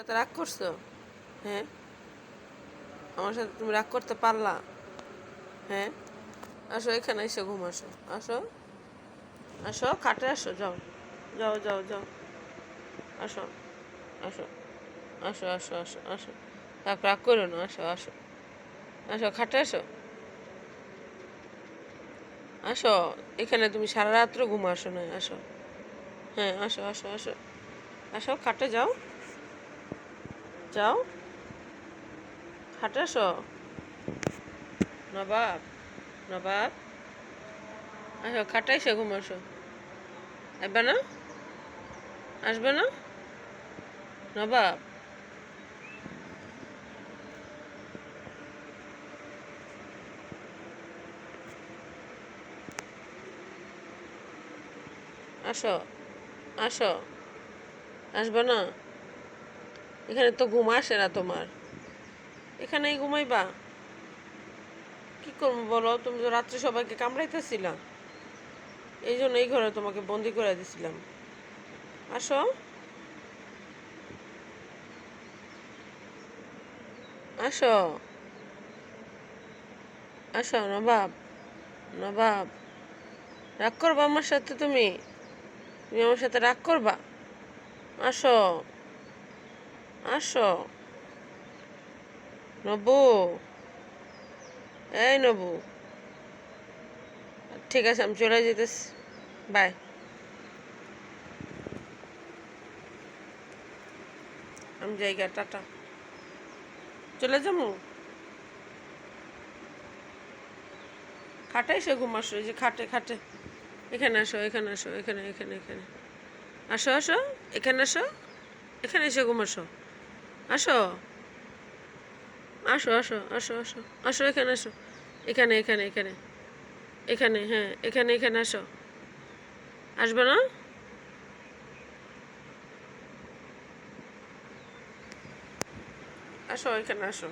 সাথে রাগ করছো? হ্যাঁ, আমার সাথে তুমি রাগ করতে পারলা? হ্যাঁ, আসো এখানে এসে ঘুম আসো। আসো, আসো, খাটে আসো, যাও, যাও, যাও, যাও, আসো, আসো, আসো, আসো, আসো, আসো, রাগ করো না, আসো, আসো, আসো, খাটে আসো, আসো, এখানে তুমি সারা রাত্র ঘুম আসো না, আসো, হ্যাঁ, আসো, আসো, আসো, আসো, খাটে যাও, যাও, খাটে আসো, নবাব, নবাব, আসো, খাটে এসে ঘুম আসো, আসবে না, আসবে না, নবাব, আসো, আসো, আসবে না, এখানে তো ঘুম আসে না তোমার, এখানেই ঘুমাইবা? কি করবো বলো, তুমি তো রাত্রে সবাইকে কামড়াইতেছিলা, এই জন্য এই ঘরে তোমাকে বন্দি করে দিছিলাম। আসো, আসো, আসো, নবাব, নবাব, রাগ করবা আমার সাথে? তুমি তুমি আমার সাথে রাগ করবা? আসো, আসো, নবু, এই নবু, ঠিক আছে, আমি চলে যেতেছি, বাই, আমি জায়গা, টাটা, চলে যাবো। খাটে এসে ঘুম আসো, এই যে খাটে, খাটে, এখানে আসো, এখানে আসো, এখানে, এখানে, এখানে, আসো, আসো, এখানে আসো, এখানে এসে ঘুম আসো, আসো, আসো, আসো, আসো, আসো, আসো, এখানে আসো, এখানে, এখানে, এখানে, এখানে, হ্যাঁ, এখানে, এখানে আসো, আসবে না, আসো, এখানে আসো।